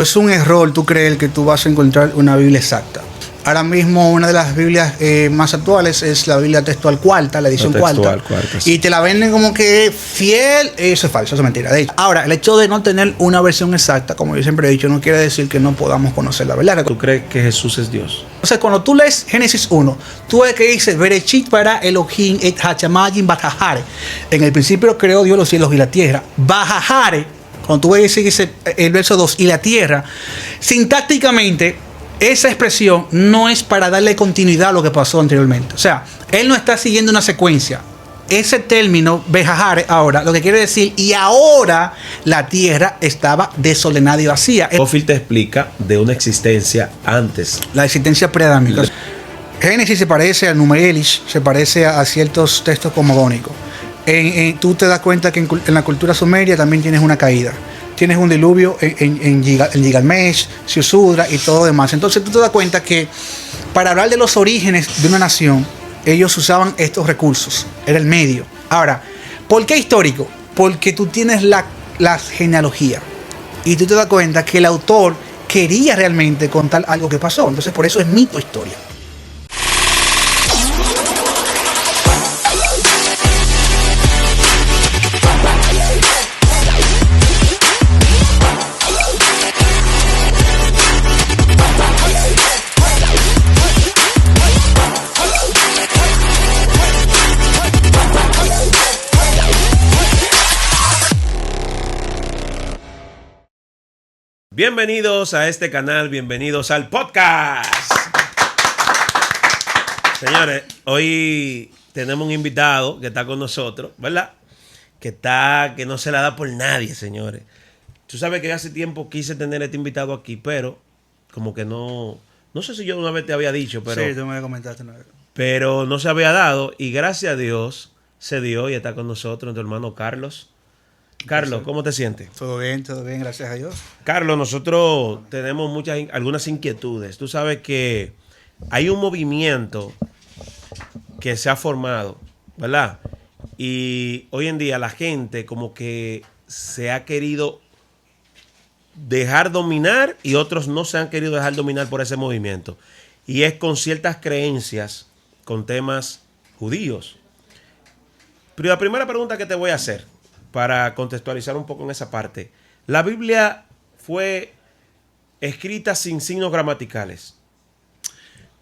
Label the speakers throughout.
Speaker 1: Es un error tú creer que tú vas a encontrar una Biblia exacta. Ahora mismo una de las Biblias más actuales es la Biblia textual cuarta, la edición cuarta. Sí. Y te la venden como que fiel. Eso es falso, eso es mentira. De hecho, ahora, el hecho de no tener una versión exacta, como yo siempre he dicho, no quiere decir que no podamos conocer la verdad.
Speaker 2: ¿Tú crees que Jesús es Dios?
Speaker 1: Entonces, cuando tú lees Génesis 1, tú ves que dice, Bereshit bara Elohim et hachamajim bajahare. En el principio creó Dios los cielos y la tierra. Bajahare, cuando tú ves dice el verso 2, y la tierra, sintácticamente, esa expresión no es para darle continuidad a lo que pasó anteriormente. O sea, él no está siguiendo una secuencia. Ese término, Bejahare, ahora, lo que quiere decir, y ahora la tierra estaba desordenada y vacía.
Speaker 2: Scofield te explica de una existencia antes.
Speaker 1: La existencia preadámica. Génesis se parece al Numerish, se parece a ciertos textos cosmogónicos. Tú te das cuenta que en la cultura sumeria también tienes una caída. Tienes un diluvio en Gilgamesh, Siusudra y todo lo demás. Entonces tú te das cuenta que para hablar de los orígenes de una nación, ellos usaban estos recursos. Era el medio. Ahora, ¿por qué histórico? Porque tú tienes la genealogía. Y tú te das cuenta que el autor quería realmente contar algo que pasó. Entonces por eso es mito historia.
Speaker 2: Bienvenidos a este canal, bienvenidos al podcast. Señores, hoy tenemos un invitado que está con nosotros, ¿verdad? Que no se la da por nadie, señores. Tú sabes que hace tiempo quise tener este invitado aquí, pero como que no sé si yo una vez te había dicho, pero...
Speaker 1: Sí, tú me comentaste una vez.
Speaker 2: Pero no se había dado y gracias a Dios se dio y está con nosotros tu hermano Carlos. Carlos, ¿cómo te sientes?
Speaker 1: Todo bien, gracias a Dios.
Speaker 2: Carlos, nosotros tenemos algunas inquietudes. Tú sabes que hay un movimiento que se ha formado, ¿verdad? Y hoy en día la gente como que se ha querido dejar dominar y otros no se han querido dejar dominar por ese movimiento. Y es con ciertas creencias, con temas judíos. Pero la primera pregunta que te voy a hacer, para contextualizar un poco en esa parte. La Biblia fue escrita sin signos gramaticales.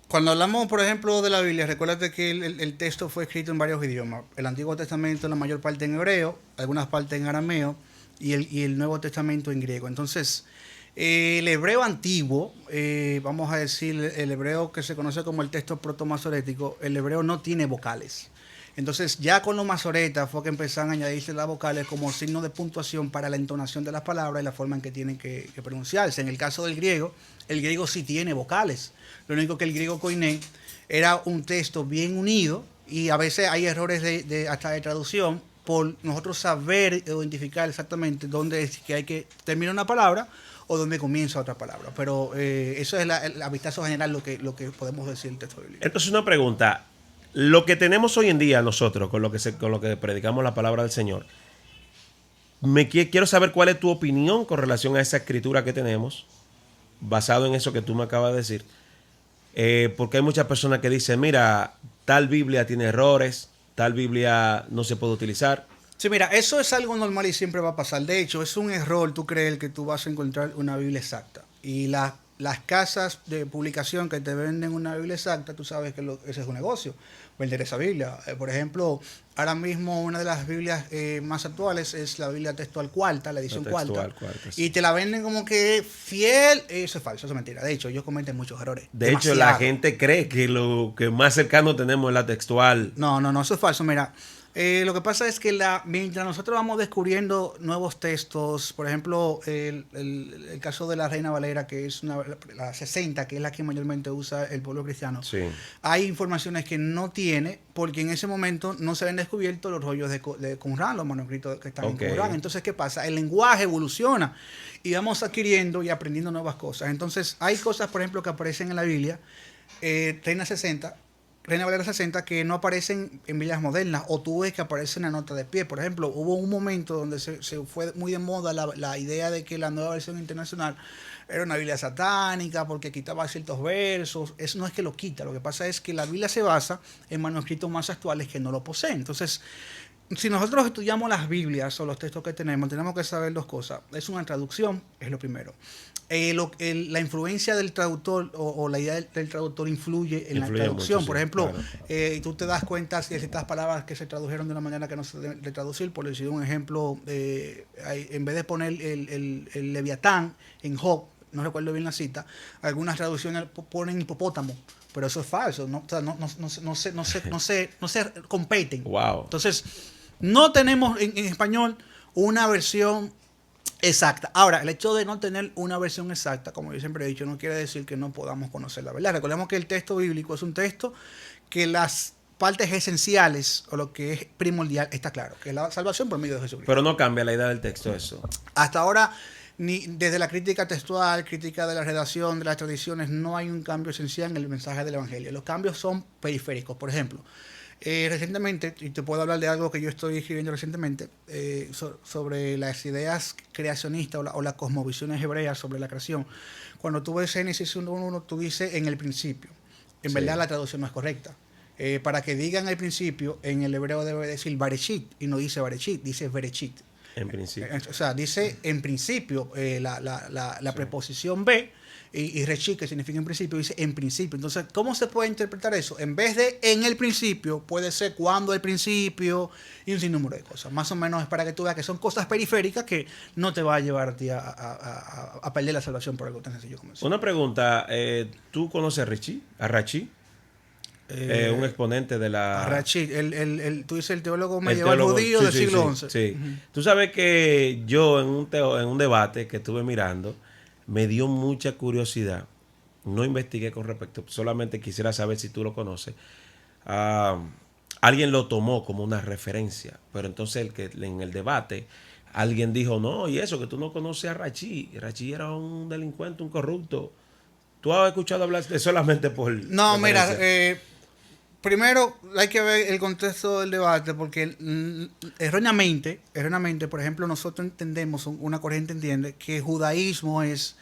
Speaker 1: Cuando hablamos, por ejemplo, de la Biblia, recuérdate que el texto fue escrito en varios idiomas. El Antiguo Testamento, la mayor parte en hebreo, algunas partes en arameo y el Nuevo Testamento en griego. Entonces, el hebreo antiguo, vamos a decir, el hebreo que se conoce como el texto proto-masorético, el hebreo no tiene vocales. Entonces, ya con los masoretas fue que empezaron a añadirse las vocales como signo de puntuación para la entonación de las palabras y la forma en que tienen que pronunciarse. En el caso del griego, el griego sí tiene vocales. Lo único que el griego koiné era un texto bien unido y a veces hay errores hasta de traducción por nosotros saber identificar exactamente dónde es que hay que terminar una palabra o dónde comienza otra palabra. Pero eso es a vistazo general lo que podemos decir del texto bíblico.
Speaker 2: Entonces, una pregunta. Lo que tenemos hoy en día nosotros, con lo que predicamos la palabra del Señor, quiero saber cuál es tu opinión con relación a esa escritura que tenemos, basado en eso que tú me acabas de decir. Porque hay muchas personas que dicen, mira, tal Biblia tiene errores, tal Biblia no se puede utilizar.
Speaker 1: Sí, mira, eso es algo normal y siempre va a pasar. De hecho, es un error tú creer que tú vas a encontrar una Biblia exacta. Y las casas de publicación que te venden una Biblia exacta, tú sabes que ese es un negocio, vender esa Biblia. Por ejemplo, ahora mismo una de las Biblias más actuales es la Biblia textual cuarta, la edición cuarta. Sí. Y te la venden como que fiel. Eso es falso, eso es mentira. De hecho, ellos cometen muchos errores.
Speaker 2: De hecho, la gente cree que lo que más cercano tenemos es la textual.
Speaker 1: No, eso es falso. Mira, lo que pasa es que mientras nosotros vamos descubriendo nuevos textos, por ejemplo, el caso de la Reina Valera, que es la 60, que es la que mayormente usa el pueblo cristiano,
Speaker 2: sí.
Speaker 1: Hay informaciones que no tiene, porque en ese momento no se habían descubierto los rollos de Qumran, los manuscritos que están en Qumran. Entonces, ¿qué pasa? El lenguaje evoluciona y vamos adquiriendo y aprendiendo nuevas cosas. Entonces, hay cosas, por ejemplo, que aparecen en la Biblia, Reina 60, Reina Valera 60 que no aparecen en Biblias modernas, o tú ves que aparecen en nota de pie. Por ejemplo, hubo un momento donde se fue muy de moda la idea de que la nueva versión internacional era una Biblia satánica porque quitaba ciertos versos. Eso no es que lo quita, lo que pasa es que la Biblia se basa en manuscritos más actuales que no lo poseen. Entonces, si nosotros estudiamos las Biblias o los textos que tenemos que saber dos cosas. Es una traducción, es lo primero. La influencia del traductor o la idea del traductor influye en la traducción.
Speaker 2: Mucho,
Speaker 1: por ejemplo,
Speaker 2: claro.
Speaker 1: tú te das cuenta si ciertas palabras que se tradujeron de una manera que no se debe traducir. Por decir un ejemplo, en vez de poner el Leviatán en Job, no recuerdo bien la cita, algunas traducciones ponen hipopótamo. Pero eso es falso, no, o sea, no se competen.
Speaker 2: Wow.
Speaker 1: Entonces, no tenemos en español una versión exacta. Ahora, el hecho de no tener una versión exacta, como yo siempre he dicho, no quiere decir que no podamos conocer la verdad. Recordemos que el texto bíblico es un texto que las partes esenciales o lo que es primordial está claro, que es la salvación por medio de Jesucristo.
Speaker 2: Pero no cambia la idea del texto eso.
Speaker 1: Hasta ahora, ni desde la crítica textual, crítica de la redacción, de las tradiciones, no hay un cambio esencial en el mensaje del Evangelio. Los cambios son periféricos. Por ejemplo, recientemente, y te puedo hablar de algo que yo estoy escribiendo recientemente, sobre las ideas creacionistas o las cosmovisiones hebreas sobre la creación. Cuando tú ves Génesis 1.1, tú dices en el principio. En verdad la traducción no es correcta. Para que digan el principio, en el hebreo debe decir Bereshit, y no dice Bereshit, dice Bereshit.
Speaker 2: En principio.
Speaker 1: O sea, dice en principio la preposición be y reshit, que significa en principio, dice en principio. Entonces, ¿cómo se puede interpretar eso? En vez de en el principio, puede ser cuando el principio y un sinnúmero de cosas. Más o menos es para que tú veas que son cosas periféricas que no te va a llevar a ti a perder la salvación por algo tan sencillo como eso.
Speaker 2: Una pregunta, ¿tú conoces a Rachi? Un exponente de la...
Speaker 1: Rachi, tú dices el teólogo medieval judío del siglo XI.
Speaker 2: Sí. Tú sabes que yo en un debate que estuve mirando, me dio mucha curiosidad. No investigué con respecto, solamente quisiera saber si tú lo conoces. Alguien lo tomó como una referencia, pero entonces en el debate alguien dijo, no, y eso, que tú no conoces a Rachi. Rachi era un delincuente, un corrupto. ¿Tú has escuchado hablar de solamente por...
Speaker 1: No, mira, primero hay que ver el contexto del debate, porque erróneamente, por ejemplo, nosotros entendemos, una corriente entiende que el judaísmo es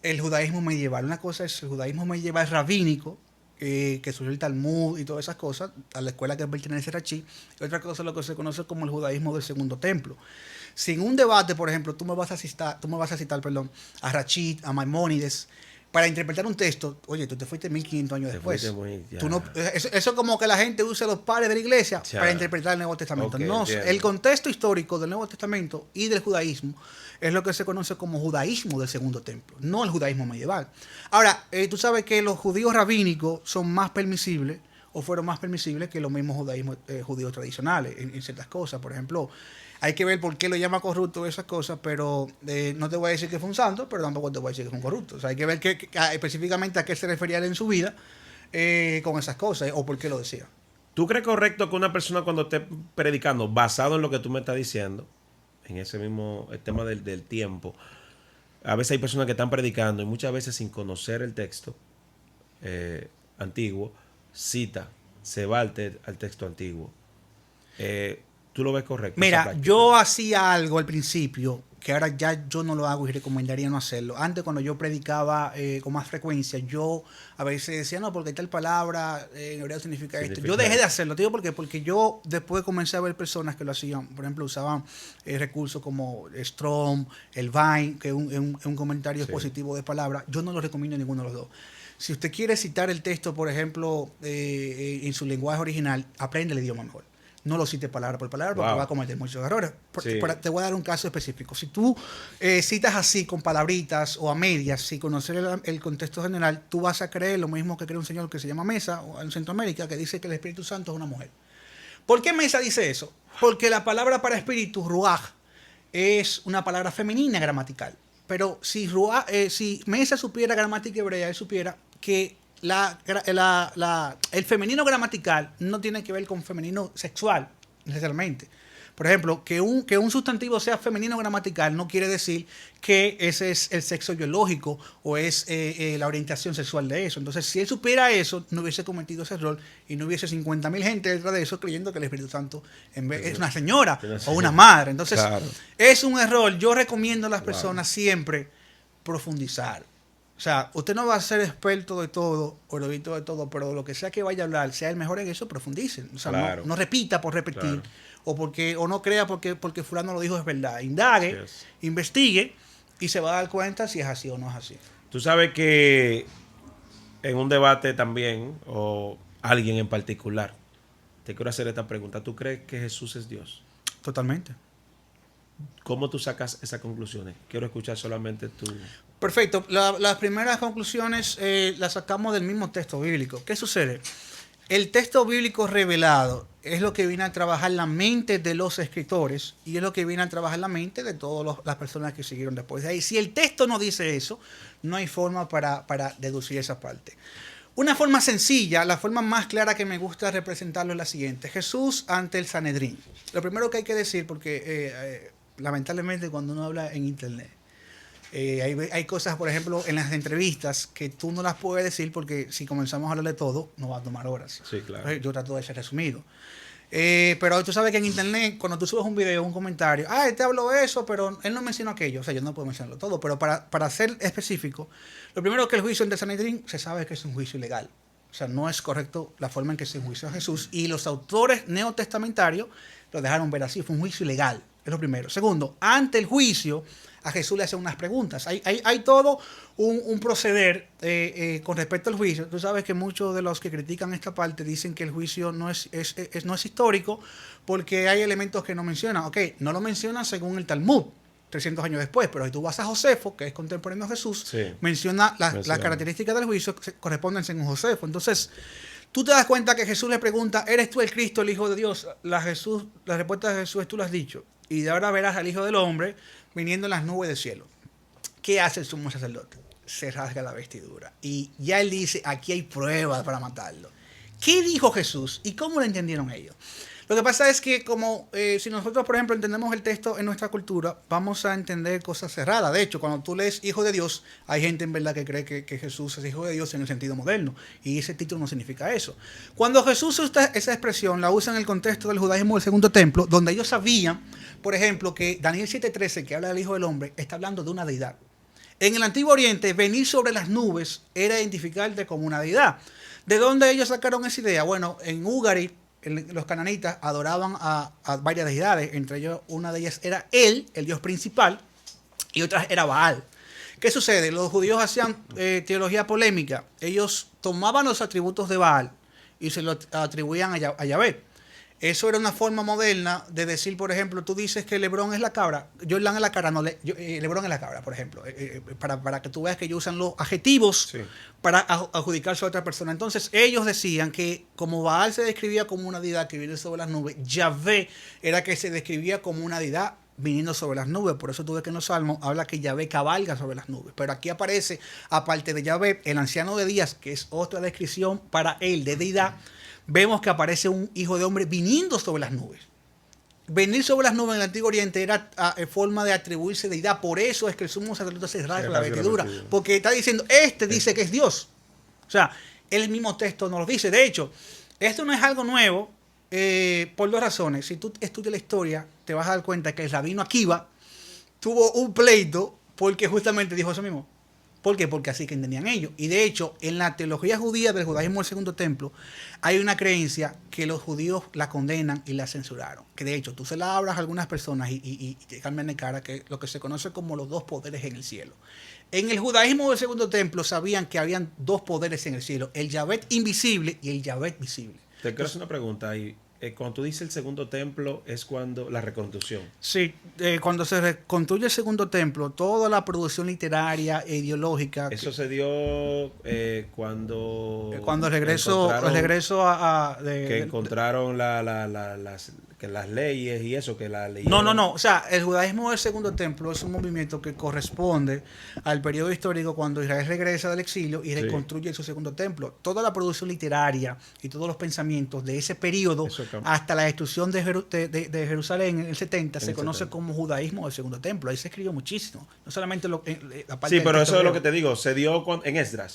Speaker 1: el judaísmo medieval. Una cosa es el judaísmo medieval rabínico, que surgió el Talmud y todas esas cosas, a la escuela que pertenece a Rachi, y otra cosa es lo que se conoce como el judaísmo del segundo templo. Si en un debate, por ejemplo, tú me vas a citar a Rachi, a Maimónides, para interpretar un texto, oye, tú te fuiste 1500 años después. Eso es como que la gente usa los padres de la iglesia para interpretar el Nuevo Testamento.
Speaker 2: Okay,
Speaker 1: no, el contexto histórico del Nuevo Testamento y del judaísmo es lo que se conoce como judaísmo del segundo templo, no el judaísmo medieval. Ahora, tú sabes que los judíos rabínicos son más permisibles o fueron más permisibles que los mismos judíos tradicionales en ciertas cosas. Por ejemplo, hay que ver por qué lo llama corrupto esas cosas, pero no te voy a decir que fue un santo, pero tampoco te voy a decir que fue un corrupto. O sea, hay que ver específicamente a qué se refería él en su vida con esas cosas o por qué lo decía.
Speaker 2: ¿Tú crees correcto que una persona cuando esté predicando, basado en lo que tú me estás diciendo, en ese mismo el tema del tiempo, a veces hay personas que están predicando y muchas veces sin conocer el texto antiguo, se va al texto antiguo? ¿Tú lo ves correcto?
Speaker 1: Mira, yo hacía algo al principio que ahora ya yo no lo hago y recomendaría no hacerlo. Antes, cuando yo predicaba con más frecuencia, yo a veces decía, no, porque tal palabra en hebreo significa esto. Yo dejé de hacerlo, te digo porque yo después comencé a ver personas que lo hacían. Por ejemplo, usaban recursos como Strong, el Vine, que es un comentario positivo de palabra. Yo no lo recomiendo a ninguno de los dos. Si usted quiere citar el texto, por ejemplo, en su lenguaje original, aprende el idioma mejor. No lo cites palabra por palabra porque va a cometer muchos errores. Te voy a dar un caso específico. Si tú citas así con palabritas o a medias, sin conocer el contexto general, tú vas a creer lo mismo que cree un señor que se llama Mesa o en Centroamérica, que dice que el Espíritu Santo es una mujer. ¿Por qué Mesa dice eso? Porque la palabra para espíritu, ruaj, es una palabra femenina gramatical. Pero si Mesa supiera gramática hebrea, él supiera que el femenino gramatical no tiene que ver con femenino sexual, necesariamente. Por ejemplo, que un sustantivo sea femenino gramatical no quiere decir que ese es el sexo biológico o es la orientación sexual de eso. Entonces, si él supiera eso, no hubiese cometido ese error y no hubiese 50.000 gente detrás de eso creyendo que el Espíritu Santo es una señora o una madre. Entonces, claro, es un error. Yo recomiendo a las personas siempre profundizar. O sea, usted no va a ser experto de todo o erudito de todo, pero lo que sea que vaya a hablar, sea el mejor en eso, profundicen. O sea, claro, no repita por repetir, claro, o no crea porque fulano lo dijo es verdad. Indague, investigue y se va a dar cuenta si es así o no es así.
Speaker 2: Tú sabes que en un debate también, o alguien en particular, te quiero hacer esta pregunta. ¿Tú crees que Jesús es Dios?
Speaker 1: Totalmente.
Speaker 2: ¿Cómo tú sacas esas conclusiones? Quiero escuchar solamente tu...
Speaker 1: Perfecto. Las primeras conclusiones las sacamos del mismo texto bíblico. ¿Qué sucede? El texto bíblico revelado es lo que viene a trabajar la mente de los escritores y es lo que viene a trabajar la mente de todas las personas que siguieron después de ahí. Si el texto no dice eso, no hay forma para deducir esa parte. Una forma sencilla, la forma más clara que me gusta representarlo es la siguiente. Jesús ante el Sanedrín. Lo primero que hay que decir, porque lamentablemente cuando uno habla en internet, hay cosas, por ejemplo, en las entrevistas que tú no las puedes decir porque si comenzamos a hablar de todo, nos va a tomar horas.
Speaker 2: Sí, claro.
Speaker 1: Yo trato de ser resumido. Pero tú sabes que en internet, cuando tú subes un video, un comentario, él te habló eso, pero él no mencionó aquello. O sea, yo no puedo mencionarlo todo, pero para ser específico, lo primero que el juicio de Sanedrín se sabe que es un juicio ilegal. O sea, no es correcto la forma en que se enjuició a Jesús. Y los autores neotestamentarios lo dejaron ver así. Fue un juicio ilegal. Es lo primero. Segundo, ante el juicio, a Jesús le hacen unas preguntas. Hay todo un proceder con respecto al juicio. Tú sabes que muchos de los que critican esta parte dicen que el juicio no es histórico porque hay elementos que no mencionan. Ok, no lo mencionan según el Talmud, 300 años después, pero si tú vas a Josefo, que es contemporáneo aJesús, sí, menciona las características del juicio que corresponden según Josefo. Entonces, tú te das cuenta que Jesús le pregunta, ¿eres tú el Cristo, el Hijo de Dios? La respuesta de Jesús es, tú lo has dicho. Y de ahora verás al Hijo del Hombre viniendo en las nubes del cielo. ¿Qué hace el sumo sacerdote? Se rasga la vestidura. Y ya él dice, aquí hay pruebas para matarlo. ¿Qué dijo Jesús? ¿Y cómo lo entendieron ellos? Lo que pasa es que como si nosotros, por ejemplo, entendemos el texto en nuestra cultura, vamos a entender cosas cerradas. De hecho, cuando tú lees Hijo de Dios, hay gente en verdad que cree que Jesús es Hijo de Dios en el sentido moderno. Y ese título no significa eso. Cuando Jesús usa esa expresión, la usa en el contexto del judaísmo del segundo templo, donde ellos sabían, por ejemplo, que Daniel 7:13, que habla del Hijo del Hombre, está hablando de una deidad. En el Antiguo Oriente, venir sobre las nubes era identificarte como una deidad. ¿De dónde ellos sacaron esa idea? Bueno, en Ugarit, los cananitas adoraban a varias deidades, entre ellos una de ellas era él, el dios principal, y otra era Baal. ¿Qué sucede? Los judíos hacían teología polémica. Ellos tomaban los atributos de Baal y se los atribuían a Yahvé. Eso era una forma moderna de decir, por ejemplo, tú dices que LeBron es la cabra, Jordan es la cabra, no, LeBron es la cabra, por ejemplo, para que tú veas que ellos usan los adjetivos, sí, para adjudicarse a otra persona. Entonces ellos decían que como Baal se describía como una deidad que viene sobre las nubes, Yahvé era que se describía como una deidad viniendo sobre las nubes. Por eso tú ves que en los Salmos habla que Yahvé cabalga sobre las nubes. Pero aquí aparece, aparte de Yahvé, el anciano de días, que es otra descripción para él de deidad. Vemos que aparece un hijo de hombre viniendo sobre las nubes. Venir sobre las nubes en el Antiguo Oriente era forma de atribuirse deidad. Por eso es que el sumo sacerdote se rasga la vestidura. Porque está diciendo, dice que es Dios. O sea, el mismo texto nos lo dice. De hecho, esto no es algo nuevo por dos razones. Si tú estudias la historia, te vas a dar cuenta que el rabino Akiva tuvo un pleito porque justamente dijo eso mismo. ¿Por qué? Porque así que entendían ellos. Y de hecho, en la teología judía del judaísmo del segundo templo, hay una creencia que los judíos la condenan y la censuraron. Que de hecho, tú se la hablas a algunas personas y te cambian de cara, que lo que se conoce como los dos poderes en el cielo. En el judaísmo del segundo templo sabían que habían dos poderes en el cielo, el Yahvé invisible y el Yahvé visible.
Speaker 2: Te quiero hacer una pregunta ahí. Cuando tú dices el segundo templo, es cuando la reconstrucción.
Speaker 1: Sí, cuando se reconstruye el segundo templo, toda la producción literaria e ideológica.
Speaker 2: Eso se dio cuando
Speaker 1: el regreso
Speaker 2: que encontraron que las leyes y eso, que la ley.
Speaker 1: No. O sea, el judaísmo del Segundo Templo es un movimiento que corresponde al periodo histórico cuando Israel regresa del exilio y reconstruye su Segundo Templo. Toda la producción literaria y todos los pensamientos de ese periodo hasta la destrucción de Jerusalén en el 70 se conoce como judaísmo del Segundo Templo. Ahí se escribió muchísimo. No solamente la parte
Speaker 2: sí, pero eso es lo que te digo. Se dio en Esdras.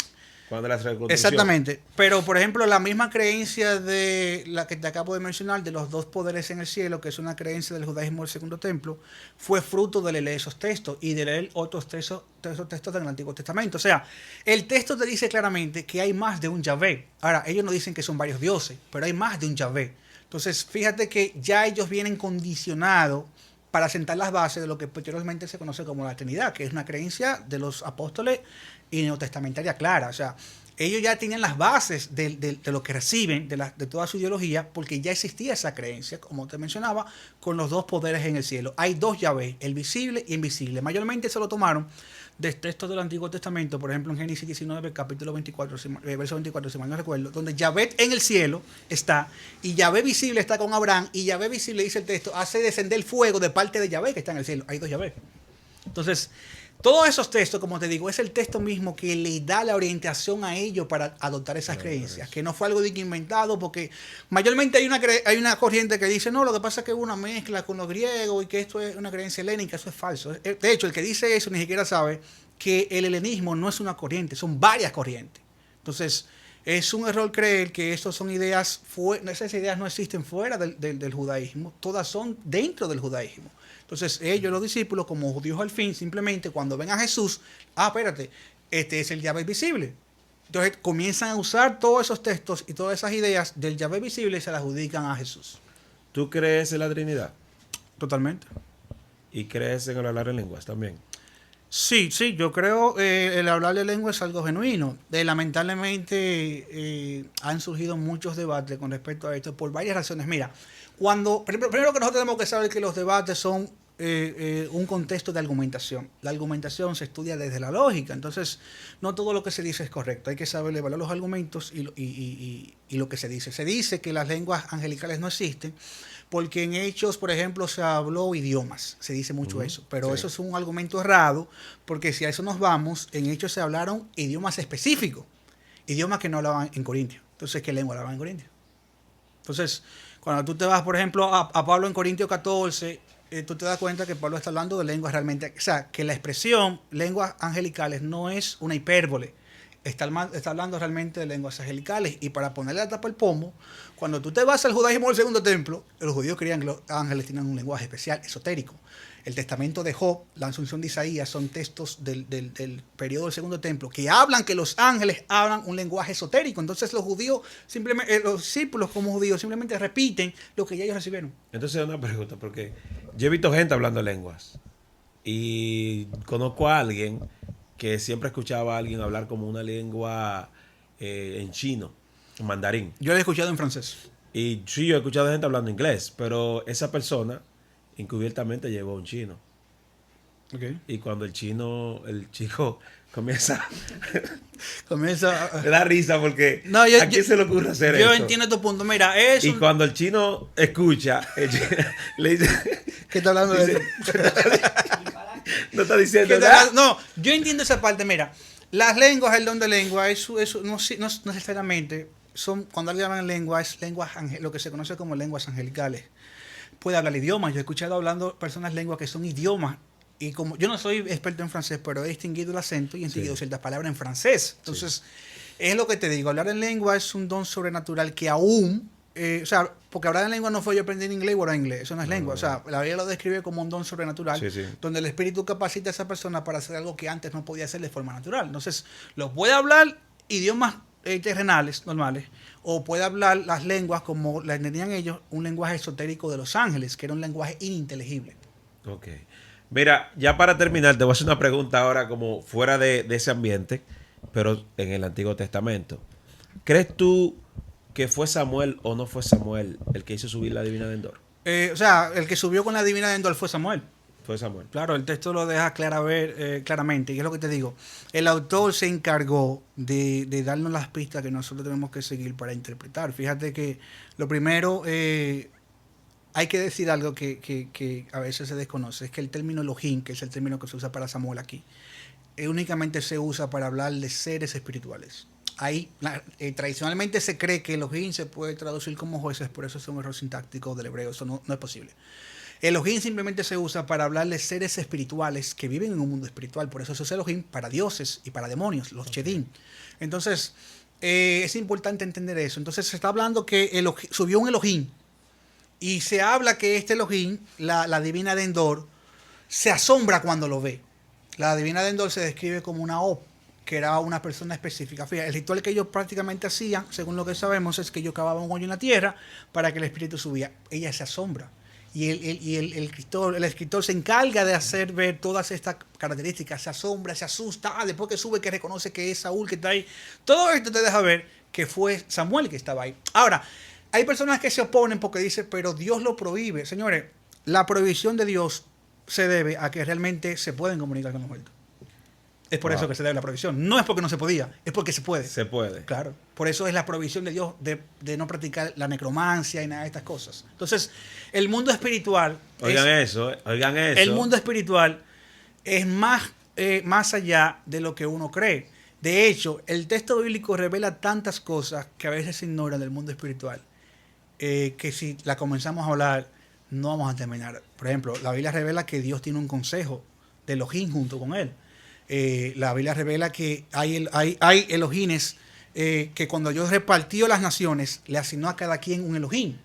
Speaker 2: Cuando la reconstrucción.
Speaker 1: Exactamente. Pero, por ejemplo, la misma creencia de la que te acabo de mencionar, de los dos poderes en el cielo, que es una creencia del judaísmo del Segundo Templo, fue fruto de leer esos textos y de leer otros textos del Antiguo Testamento. O sea, el texto te dice claramente que hay más de un Yahvé. Ahora, ellos no dicen que son varios dioses, pero hay más de un Yahvé. Entonces, fíjate que ya ellos vienen condicionados para sentar las bases de lo que posteriormente se conoce como la Trinidad, que es una creencia de los apóstoles y neotestamentaria clara. O sea, ellos ya tienen las bases de lo que reciben, de toda su ideología, porque ya existía esa creencia, como te mencionaba, con los dos poderes en el cielo. Hay dos Yahvé, el visible y invisible. Mayormente se lo tomaron de textos del Antiguo Testamento, por ejemplo en Génesis 19, capítulo 24, verso 24, si mal no recuerdo, donde Yahvé en el cielo está, y Yahvé visible está con Abraham, y Yahvé visible, dice el texto, hace descender el fuego de parte de Yahvé que está en el cielo. Hay dos Yahvé. Entonces, todos esos textos, como te digo, es el texto mismo que le da la orientación a ellos para adoptar esas creencias, que no fue algo de que inventado, porque mayormente hay una corriente que dice, no, lo que pasa es que hubo una mezcla con los griegos y que esto es una creencia helénica. Eso es falso. De hecho, el que dice eso ni siquiera sabe que el helenismo no es una corriente, son varias corrientes. Entonces, es un error creer que esas son ideas, esas ideas no existen fuera del judaísmo, todas son dentro del judaísmo. Entonces ellos, los discípulos, como judíos al fin, simplemente cuando ven a Jesús, espérate, este es el Yahvé visible. Entonces comienzan a usar todos esos textos y todas esas ideas del Yahvé visible y se las adjudican a Jesús.
Speaker 2: ¿Tú crees en la Trinidad?
Speaker 1: Totalmente.
Speaker 2: ¿Y crees en el hablar en lenguas también?
Speaker 1: Sí, yo creo el hablar de lengua es algo genuino. Lamentablemente han surgido muchos debates con respecto a esto por varias razones. Mira, primero que nosotros tenemos que saber que los debates son un contexto de argumentación. La argumentación se estudia desde la lógica, entonces no todo lo que se dice es correcto. Hay que saber evaluar los argumentos y lo que se dice. Se dice que las lenguas angelicales no existen porque en Hechos, por ejemplo, se habló idiomas. Se dice mucho eso, pero eso es un argumento errado, porque si a eso nos vamos, en Hechos se hablaron idiomas específicos, idiomas que no hablaban en Corintios. Entonces, ¿qué lengua hablaban en Corintios? Entonces, cuando tú te vas, por ejemplo, a Pablo en Corintios 14, tú te das cuenta que Pablo está hablando de lenguas realmente, o sea, que la expresión lenguas angelicales no es una hipérbole, está hablando realmente de lenguas angelicales. Y para ponerle la tapa al pomo, cuando tú te vas al judaísmo del Segundo Templo, los judíos creían que los ángeles tienen un lenguaje especial, esotérico. El testamento de Job, la Asunción de Isaías, son textos del periodo del Segundo Templo que hablan que los ángeles hablan un lenguaje esotérico. Entonces los judíos, simplemente, los discípulos como judíos, simplemente repiten lo que ya ellos recibieron.
Speaker 2: Entonces, una pregunta, porque yo he visto gente hablando lenguas y conozco a alguien que siempre escuchaba a alguien hablar como una lengua en chino, en mandarín.
Speaker 1: Yo lo he escuchado en francés.
Speaker 2: Y sí, yo he escuchado gente hablando inglés, pero esa persona encubiertamente llevó a un chino.
Speaker 1: Okay.
Speaker 2: Y cuando el chico comienza
Speaker 1: me
Speaker 2: da risa porque
Speaker 1: no,
Speaker 2: ¿a quién se le ocurre hacer eso?
Speaker 1: Yo entiendo tu punto. Mira, eso.
Speaker 2: Y cuando el chino escucha, le dice,
Speaker 1: ¿qué está hablando de eso?
Speaker 2: No está diciendo nada.
Speaker 1: No, yo entiendo esa parte. Mira, las lenguas, el don de lengua, eso no necesariamente son, cuando hablan lengua, es lo que se conoce como lenguas angelicales. Puede hablar idiomas. Yo he escuchado hablando personas lenguas que son idiomas. Y como yo no soy experto en francés, pero he distinguido el acento y he distinguido ciertas palabras en francés. Entonces, es lo que te digo. Hablar en lengua es un don sobrenatural que aún, o sea, porque hablar en lengua no fue yo aprender inglés o hablar inglés. Eso no es lengua. O sea, la Biblia lo describe como un don sobrenatural, donde el Espíritu capacita a esa persona para hacer algo que antes no podía hacer de forma natural. Entonces, los puede hablar idiomas terrenales, normales, o puede hablar las lenguas como la entendían ellos, un lenguaje esotérico de los ángeles, que era un lenguaje ininteligible.
Speaker 2: Ok. Mira, ya para terminar, te voy a hacer una pregunta ahora como fuera de ese ambiente, pero en el Antiguo Testamento. ¿Crees tú que fue Samuel o no fue Samuel el que hizo subir la divina de Endor?
Speaker 1: O sea, el que subió con la divina de Endor fue Samuel.
Speaker 2: Fue Samuel.
Speaker 1: Claro, el texto lo deja claramente. Y es lo que te digo. El autor se encargó de darnos las pistas que nosotros tenemos que seguir para interpretar. Fíjate que lo primero, hay hay que decir algo que a veces se desconoce, es que el término Elohim, que es el término que se usa para Samuel aquí, únicamente se usa para hablar de seres espirituales. Ahí, tradicionalmente se cree que Elohim se puede traducir como jueces, por eso es un error sintáctico del hebreo, eso no es posible. Elohim simplemente se usa para hablar de seres espirituales que viven en un mundo espiritual, por eso se usa Elohim para dioses y para demonios, los Chedim. Entonces, es importante entender eso. Entonces se está hablando que subió un Elohim, y se habla que este Elohim, la divina de Endor, se asombra cuando lo ve. La divina de Endor se describe como una O, que era una persona específica. Fíjate, el ritual que ellos prácticamente hacían, según lo que sabemos, es que ellos cavaban un hoyo en la tierra para que el espíritu subía. Ella se asombra. Y el escritor se encarga de hacer ver todas estas características. Se asombra, se asusta. Después que sube, que reconoce que es Saúl que está ahí. Todo esto te deja ver que fue Samuel que estaba ahí. Ahora, hay personas que se oponen porque dicen, pero Dios lo prohíbe. Señores, la prohibición de Dios se debe a que realmente se pueden comunicar con los muertos. Es por eso que se debe la prohibición. No es porque no se podía, es porque se puede.
Speaker 2: Se puede.
Speaker 1: Claro. Por eso es la prohibición de Dios de no practicar la necromancia y nada de estas cosas. Entonces, el mundo espiritual...
Speaker 2: Oigan eso.
Speaker 1: El mundo espiritual es más allá de lo que uno cree. De hecho, el texto bíblico revela tantas cosas que a veces se ignoran del mundo espiritual, que si la comenzamos a hablar, no vamos a terminar. Por ejemplo, la Biblia revela que Dios tiene un consejo de Elohim junto con él. La Biblia revela que hay Elohines que cuando Dios repartió las naciones, le asignó a cada quien un Elohim,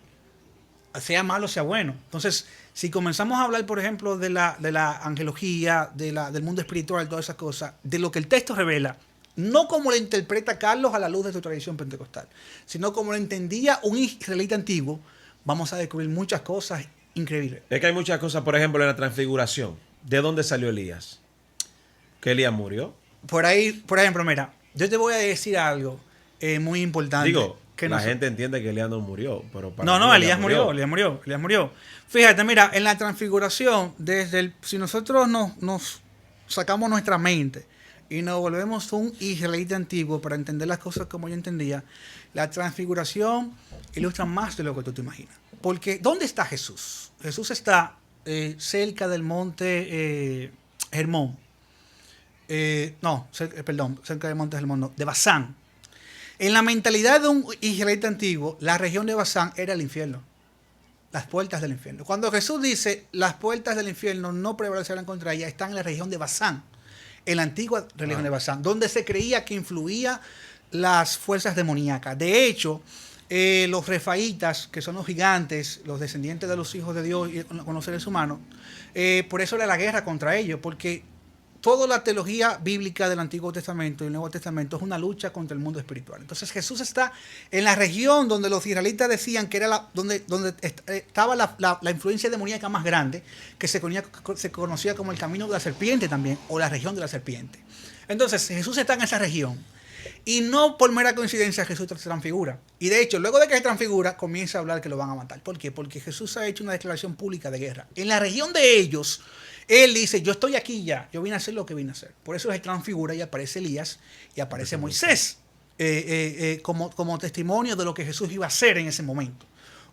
Speaker 1: sea malo, sea bueno. Entonces, si comenzamos a hablar, por ejemplo, de la angelología, del mundo espiritual, todas esas cosas, de lo que el texto revela, no como lo interpreta Carlos a la luz de su tradición pentecostal, sino como lo entendía un israelita antiguo, vamos a descubrir muchas cosas increíbles.
Speaker 2: Es que hay muchas cosas, por ejemplo, en la transfiguración. ¿De dónde salió Elías? ¿Que Elías murió?
Speaker 1: Por ahí, por ejemplo, mira, yo te voy a decir algo muy importante.
Speaker 2: Digo, que la gente entiende que Elías no murió, pero para
Speaker 1: no, Elías murió. Fíjate, mira, en la transfiguración, si nosotros nos sacamos nuestra mente y nos volvemos un israelita antiguo para entender las cosas como yo entendía, la transfiguración ilustra más de lo que tú te imaginas. Porque, ¿dónde está Jesús? Jesús está cerca del monte Hermón. Cerca del monte Hermón, de Basán. En la mentalidad de un israelita antiguo, la región de Basán era el infierno. Las puertas del infierno. Cuando Jesús dice, las puertas del infierno no prevalecerán contra ella, están en la región de Basán. En la antigua religión de Basán, donde se creía que influía las fuerzas demoníacas. De hecho, los refaítas, que son los gigantes, los descendientes de los hijos de Dios y con los seres humanos, por eso era la guerra contra ellos, porque toda la teología bíblica del Antiguo Testamento y el Nuevo Testamento es una lucha contra el mundo espiritual. Entonces Jesús está en la región donde los israelitas decían que era donde estaba la influencia demoníaca más grande, que se conocía como el camino de la serpiente también, o la región de la serpiente. Entonces Jesús está en esa región. Y no por mera coincidencia Jesús se transfigura. Y de hecho, luego de que se transfigura, comienza a hablar que lo van a matar. ¿Por qué? Porque Jesús ha hecho una declaración pública de guerra. En la región de ellos, Él dice, yo estoy aquí ya, yo vine a hacer lo que vine a hacer. Por eso se transfigura y aparece Elías y aparece Moisés como testimonio de lo que Jesús iba a hacer en ese momento.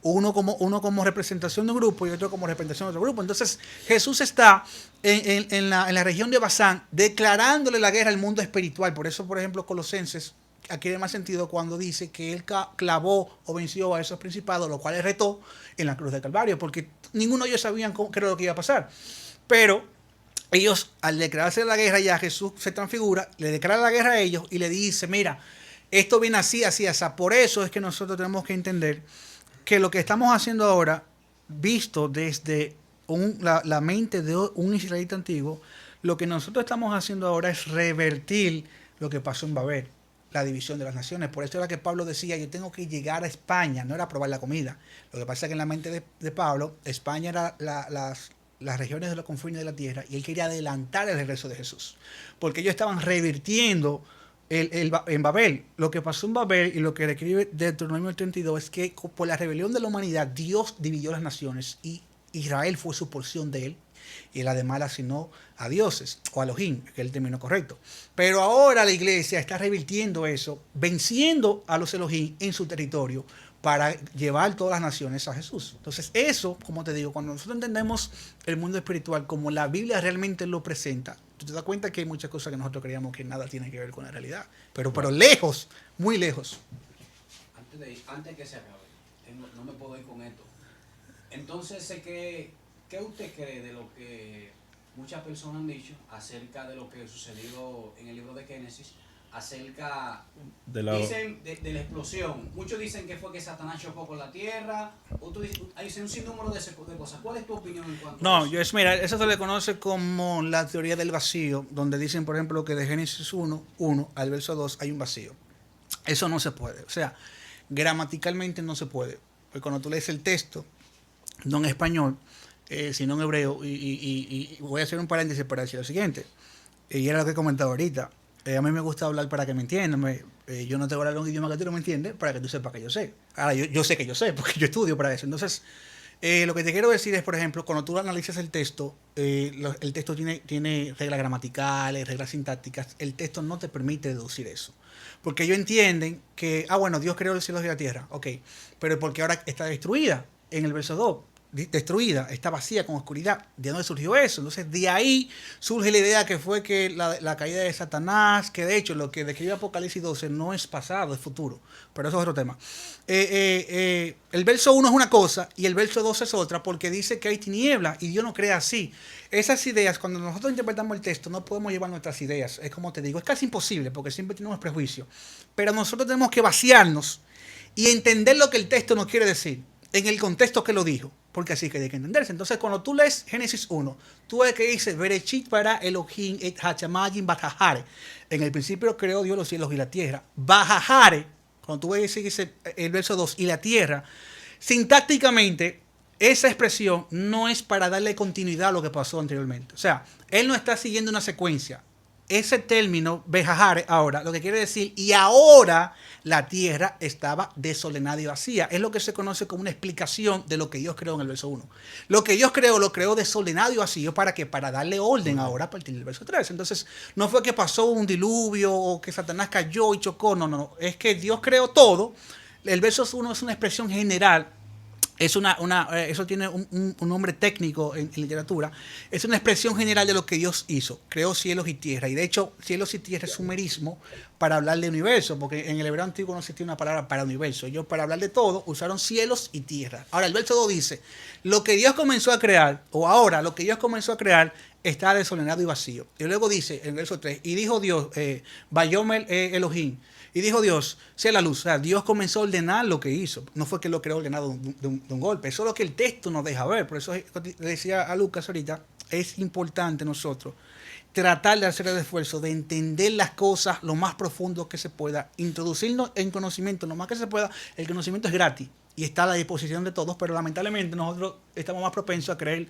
Speaker 1: Uno como representación de un grupo y otro como representación de otro grupo. Entonces Jesús está en la región de Basán declarándole la guerra al mundo espiritual. Por eso, por ejemplo, Colosenses adquiere más sentido cuando dice que él clavó o venció a esos principados, lo cual él retó en la cruz del Calvario, porque ninguno de ellos sabían qué era lo que iba a pasar. Pero ellos, al declararse la guerra, ya Jesús se transfigura, le declara la guerra a ellos y le dice, mira, esto viene así, así, así. Por eso es que nosotros tenemos que entender que lo que estamos haciendo ahora, visto desde la mente de un israelita antiguo, lo que nosotros estamos haciendo ahora es revertir lo que pasó en Babel, la división de las naciones. Por eso era que Pablo decía, yo tengo que llegar a España, no era probar la comida. Lo que pasa es que en la mente de Pablo, España era las regiones de los confines de la tierra y él quería adelantar el regreso de Jesús, porque ellos estaban revirtiendo en Babel. Lo que pasó en Babel y lo que describe Deuteronomio 32 es que por la rebelión de la humanidad Dios dividió las naciones y Israel fue su porción de él y la demás la asignó a dioses o a Elohim, que es el término correcto. Pero ahora la iglesia está revirtiendo eso, venciendo a los Elohim en su territorio, para llevar todas las naciones a Jesús. Entonces eso, como te digo, cuando nosotros entendemos el mundo espiritual como la Biblia realmente lo presenta, tú te das cuenta que hay muchas cosas que nosotros creíamos que nada tiene que ver con la realidad. Pero lejos, muy lejos.
Speaker 3: Antes que se acabe, no me puedo ir con esto. Entonces, ¿qué usted cree de lo que muchas personas han dicho acerca de lo que sucedió en el libro de Génesis? Acerca de la explosión. Muchos dicen que fue que Satanás chocó con la tierra. Otros dicen un sinnúmero de cosas. ¿Cuál es tu opinión en cuanto a eso?
Speaker 1: Mira, eso se le conoce como la teoría del vacío, donde dicen, por ejemplo, que de Génesis 1 al verso 2 hay un vacío. Eso no se puede. O sea, gramaticalmente no se puede. Porque cuando tú lees el texto, no en español, sino en hebreo, y voy a hacer un paréntesis para decir lo siguiente, y era lo que he comentado ahorita. A mí me gusta hablar para que me entiendan. Yo no te voy a hablar un idioma que tú no me entiendes para que tú sepas que yo sé. Ahora, yo sé que yo sé, porque yo estudio para eso. Entonces, lo que te quiero decir es, por ejemplo, cuando tú analizas el texto, el texto tiene reglas gramaticales, reglas sintácticas. El texto no te permite deducir eso. Porque ellos entienden que, bueno, Dios creó los cielos y la tierra. Ok, pero porque ahora está destruida en el verso 2. Destruida, está vacía con oscuridad. ¿De dónde surgió eso? Entonces de ahí surge la idea que fue que la caída de Satanás, que de hecho lo que describe Apocalipsis 12 no es pasado, es futuro, pero eso es otro tema. El verso 1 es una cosa y el verso 2 es otra, porque dice que hay tinieblas y Dios no crea así. Esas ideas, cuando nosotros interpretamos el texto, no podemos llevar nuestras ideas. Es como te digo, es casi imposible porque siempre tenemos prejuicios, pero nosotros tenemos que vaciarnos y entender lo que el texto nos quiere decir en el contexto que lo dijo, porque así que hay que entenderse. Entonces, cuando tú lees Génesis 1, tú ves que dice, Bereshit bara Elohim et hachamajim bajahare. En el principio creó Dios los cielos y la tierra. Bajahare, cuando tú ves dice el verso 2, y la tierra, sintácticamente, esa expresión no es para darle continuidad a lo que pasó anteriormente. O sea, él no está siguiendo una secuencia. Ese término, Bejahare, ahora, lo que quiere decir, y ahora la tierra estaba desordenada y vacía. Es lo que se conoce como una explicación de lo que Dios creó en el verso 1. Lo que Dios creó, lo creó desordenado y vacío. ¿Para qué? Para darle orden ahora a partir del verso 3. Entonces, no fue que pasó un diluvio o que Satanás cayó y chocó. No. Es que Dios creó todo. El verso 1 es una expresión general. Eso tiene un nombre técnico en literatura. Es una expresión general de lo que Dios hizo. Creó cielos y tierra. Y de hecho, cielos y tierra es sumerismo para hablar de universo, porque en el hebreo antiguo no existía una palabra para universo. Ellos, para hablar de todo, usaron cielos y tierra. Ahora, el verso 2 dice, lo que Dios comenzó a crear, o ahora lo que Dios comenzó a crear, está desordenado y vacío. Y luego dice, en el verso 3, y dijo Dios, Vayomel Elohim, y dijo Dios, sea la luz. O sea, Dios comenzó a ordenar lo que hizo. No fue que lo creó ordenado de un golpe. Eso es lo que el texto nos deja ver. Por eso le decía a Lucas ahorita, es importante nosotros tratar de hacer el esfuerzo de entender las cosas lo más profundo que se pueda, introducirnos en conocimiento lo más que se pueda. El conocimiento es gratis y está a la disposición de todos, pero lamentablemente nosotros estamos más propensos a creer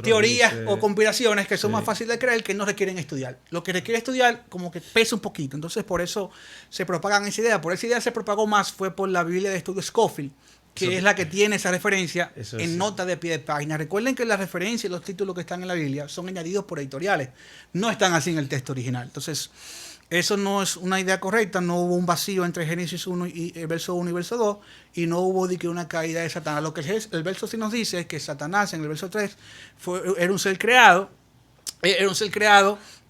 Speaker 1: teorías o conspiraciones que son más fáciles de creer, que no requieren estudiar. Lo que requiere estudiar como que pesa un poquito. Entonces por eso se propagan esa idea. Por esa idea se propagó más fue por la Biblia de estudio Scofield, que es la que tiene esa referencia en nota de pie de página. Recuerden que las referencias y los títulos que están en la Biblia son añadidos por editoriales. No están así en el texto original. Entonces, eso no es una idea correcta. No hubo un vacío entre Génesis 1 y el verso 1 y verso 2. Y no hubo de que una caída de Satanás. Lo que el verso sí nos dice es que Satanás en el verso 3 era un ser creado.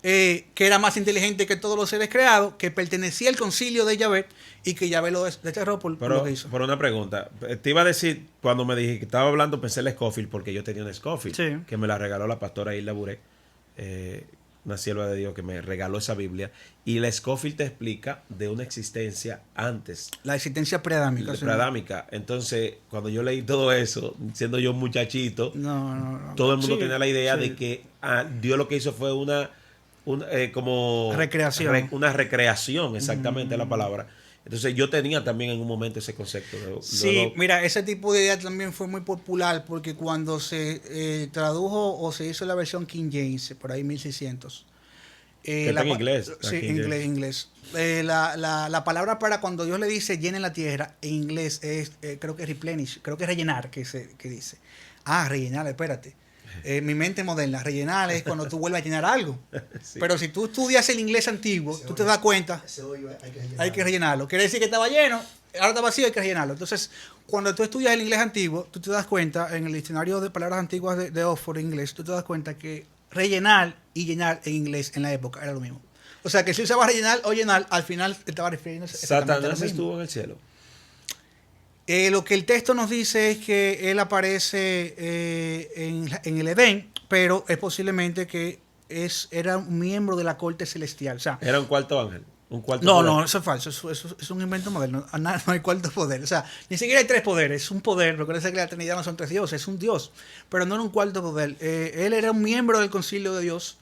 Speaker 1: Que era más inteligente que todos los seres creados, que pertenecía al concilio de Yahvé y que Yahvé lo desterró por lo que hizo.
Speaker 2: Por una pregunta, te iba a decir, cuando me dije que estaba hablando, pensé en Scofield, porque yo tenía un Scofield, que me la regaló la pastora Hilda Buré, una sierva de Dios que me regaló esa Biblia, y la Scofield te explica de una existencia antes.
Speaker 1: La existencia preadámica.
Speaker 2: Preadámica. Entonces, cuando yo leí todo eso, siendo yo un muchachito, todo el mundo tenía la idea de que Dios lo que hizo fue una
Speaker 1: recreación.
Speaker 2: Una recreación, exactamente la palabra. Entonces yo tenía también en un momento ese concepto.
Speaker 1: Mira, ese tipo de idea también fue muy popular porque cuando se tradujo o se hizo la versión King James, por ahí 1600.
Speaker 2: Está en inglés.
Speaker 1: Sí, inglés. La palabra para cuando Dios le dice llenen la tierra, en inglés es, creo que es replenish, creo que es rellenar, que dice. Rellenar, espérate. Mi mente moderna. Rellenar es cuando tú vuelves a llenar algo. Sí. Pero si tú estudias el inglés antiguo, tú te das cuenta, hay que rellenarlo. Quiere decir que estaba lleno, ahora está vacío, hay que rellenarlo. Entonces, cuando tú estudias el inglés antiguo, tú te das cuenta, en el diccionario de palabras antiguas de Oxford en inglés, tú te das cuenta que rellenar y llenar en inglés en la época era lo mismo. O sea, que si usaba rellenar o llenar, al final estaba refiriéndose exactamente a lo
Speaker 2: Satanás
Speaker 1: mismo.
Speaker 2: estuvo en el cielo.
Speaker 1: Lo que el texto nos dice es que él aparece en el Edén, pero es posiblemente que era un miembro de la corte celestial. O sea,
Speaker 2: Era un cuarto ángel. Un cuarto
Speaker 1: no,
Speaker 2: poder.
Speaker 1: no, eso es falso. Eso es un invento moderno. No hay cuarto poder. O sea, ni siquiera hay tres poderes. Es un poder. Recuerda que la Trinidad no son tres dioses, es un dios. Pero no era un cuarto poder. Él era un miembro del concilio de Dios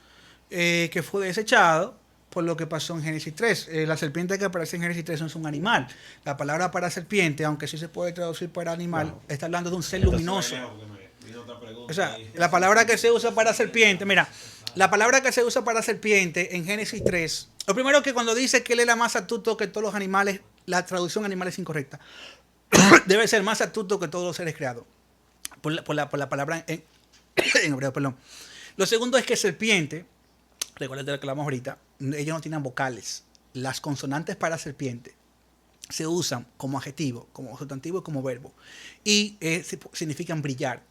Speaker 1: que fue desechado por lo que pasó en Génesis 3. La serpiente que aparece en Génesis 3 no es un animal. La palabra para serpiente, aunque sí se puede traducir para animal, wow, está hablando de un ser luminoso. O sea, la palabra que se usa para serpiente, mira, la palabra que se usa para serpiente en Génesis 3, lo primero que cuando dice que él era más astuto que todos los animales, la traducción animal es incorrecta. Debe ser más astuto que todos los seres creados. Por la palabra en hebreo, perdón. Lo segundo es que serpiente, recuerda lo que hablamos ahorita, ellos no tienen vocales. Las consonantes para serpiente se usan como adjetivo, como sustantivo y como verbo. Y significan brillar.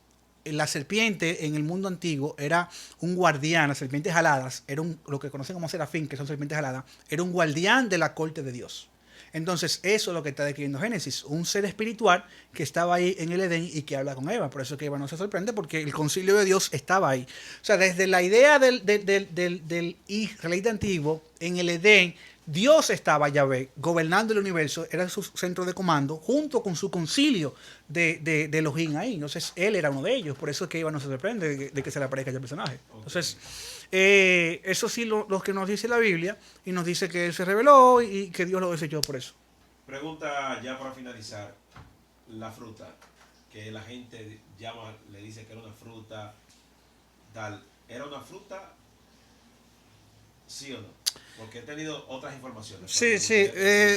Speaker 1: La serpiente en el mundo antiguo era un guardián, las serpientes aladas, lo que conocen como serafín, que son serpientes aladas, era un guardián de la corte de Dios. Entonces, eso es lo que está describiendo Génesis, un ser espiritual que estaba ahí en el Edén y que habla con Eva. Por eso que Eva no se sorprende, porque el concilio de Dios estaba ahí. O sea, desde la idea del israelita antiguo, en el Edén, Dios estaba, Yahvé, gobernando el universo, era su centro de comando, junto con su concilio de Elohim ahí. Entonces, él era uno de ellos. Por eso es que Eva no se sorprende de que se le aparezca ese personaje. Entonces, eso sí lo que nos dice la Biblia, y nos dice que él se reveló y que Dios lo desechó por eso.
Speaker 2: Pregunta ya para finalizar, la fruta, que la gente le dice que era una fruta tal, ¿era una fruta? ¿Sí o no? Porque he tenido otras informaciones.
Speaker 1: Sí,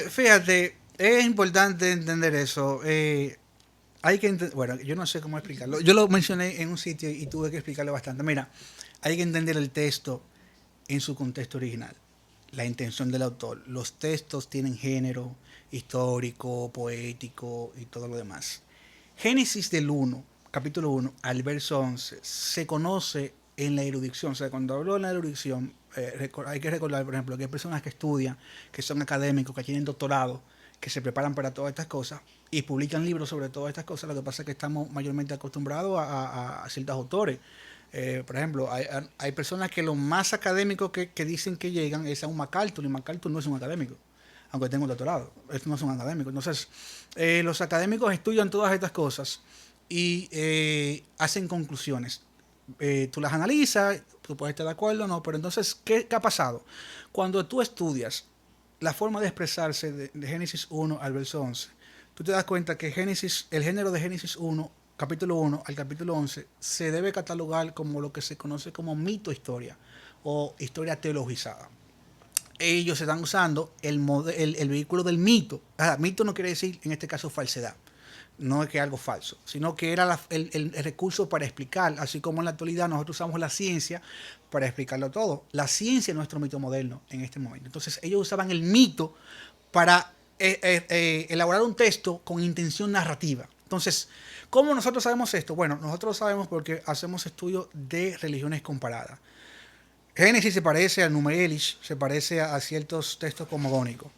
Speaker 1: fíjate, es importante entender eso. Hay que bueno, yo no sé cómo explicarlo. Yo lo mencioné en un sitio y tuve que explicarlo bastante. Mira, hay que entender el texto en su contexto original, la intención del autor. Los textos tienen género histórico, poético y todo lo demás. Génesis del 1, capítulo 1 al verso 11, se conoce en la erudición. O sea, cuando hablo de la erudición, hay que recordar, por ejemplo, que hay personas que estudian, que son académicos, que tienen doctorado, que se preparan para todas estas cosas y publican libros sobre todas estas cosas. Lo que pasa es que estamos mayormente acostumbrados a ciertos autores. Por ejemplo, hay personas que lo más académico que dicen que llegan es a un MacArthur, y MacArthur no es un académico, aunque tenga un doctorado. Estos no son académicos. Entonces, los académicos estudian todas estas cosas y hacen conclusiones. Tú las analizas, tú puedes estar de acuerdo o no, pero entonces, ¿qué ha pasado? Cuando tú estudias la forma de expresarse de Génesis 1 al verso 11, tú te das cuenta que el género de Génesis 1, capítulo 1 al capítulo 11, se debe catalogar como lo que se conoce como mito-historia o historia teologizada. Ellos están usando el vehículo del mito. Mito no quiere decir, en este caso, falsedad. No es que algo falso, sino que era el recurso para explicar, así como en la actualidad nosotros usamos la ciencia para explicarlo todo. La ciencia es nuestro mito moderno en este momento. Entonces ellos usaban el mito para elaborar un texto con intención narrativa. Entonces, ¿cómo nosotros sabemos esto? Bueno, nosotros lo sabemos porque hacemos estudios de religiones comparadas. Génesis se parece al Nume Elish, se parece a ciertos textos cosmogónicos.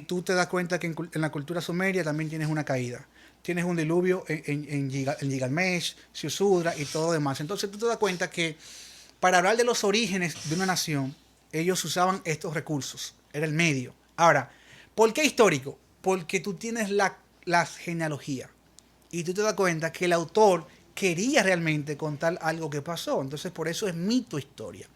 Speaker 1: Tú te das cuenta que en la cultura sumeria también tienes una caída. Tienes un diluvio en Gilgamesh, Ziusudra y todo lo demás. Entonces tú te das cuenta que para hablar de los orígenes de una nación, ellos usaban estos recursos. Era el medio. Ahora, ¿por qué histórico? Porque tú tienes la genealogía. Y tú te das cuenta que el autor quería realmente contar algo que pasó. Entonces por eso es mito-historia.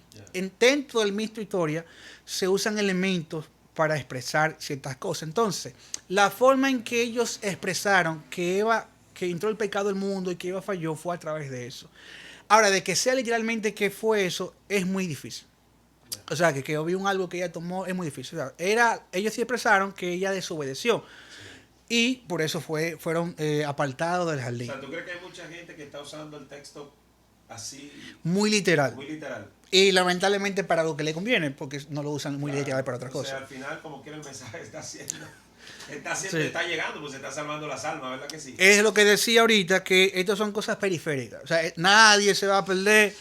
Speaker 1: Dentro del mito-historia se usan elementos para expresar ciertas cosas. Entonces, la forma en que ellos expresaron que entró el pecado al mundo y que Eva falló fue a través de eso. Ahora, de que sea literalmente que fue eso, es muy difícil. O sea, que vio un algo que ella tomó es muy difícil. O sea, ellos sí expresaron que ella desobedeció. Y por eso fueron apartados del jardín.
Speaker 2: O sea, ¿tú crees que hay mucha gente que está usando el texto así,
Speaker 1: muy literal.
Speaker 2: muy literal.
Speaker 1: Y lamentablemente para lo que le conviene, porque no lo usan muy
Speaker 2: Claro.
Speaker 1: literal para otras
Speaker 2: O sea,
Speaker 1: cosas.
Speaker 2: al final, como quiera el mensaje
Speaker 1: Sí.
Speaker 2: está llegando, pues se está salvando las almas, ¿verdad que sí?
Speaker 1: Es lo que decía ahorita, que estas son cosas periféricas. O sea, nadie se va a perder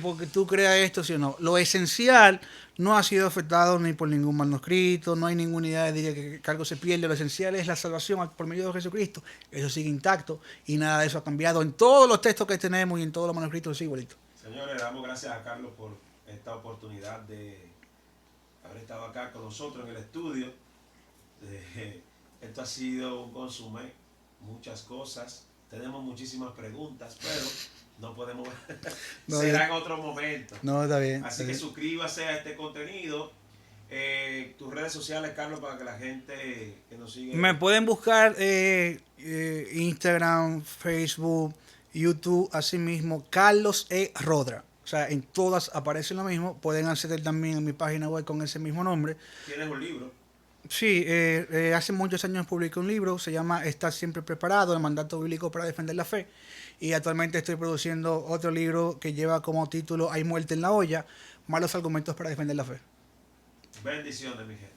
Speaker 1: porque tú creas esto, sí o no. Lo esencial no ha sido afectado ni por ningún manuscrito, no hay ninguna idea de que algo se pierde. Lo esencial es la salvación por medio de Jesucristo. Eso sigue intacto y nada de eso ha cambiado. En todos los textos que tenemos y en todos los manuscritos sigue igualito.
Speaker 2: Señores, le damos gracias a Carlos por esta oportunidad de haber estado acá con nosotros en el estudio. Esto ha sido un consume, muchas cosas. Tenemos muchísimas preguntas, pero no podemos.
Speaker 1: No,
Speaker 2: será en otro momento.
Speaker 1: No, está bien.
Speaker 2: Así que suscríbase a este contenido. Tus redes sociales, Carlos, para que la gente que nos sigue.
Speaker 1: Me pueden buscar Instagram, Facebook, YouTube, así mismo, Carlos E. Rodra. O sea, en todas aparece lo mismo. Pueden acceder también a mi página web con ese mismo nombre.
Speaker 2: Tienes un libro.
Speaker 1: Sí, hace muchos años publiqué un libro, se llama Estar siempre preparado, el mandato bíblico para defender la fe. Y actualmente estoy produciendo otro libro que lleva como título Hay muerte en la olla, malos argumentos para defender la fe.
Speaker 2: Bendiciones, mi gente.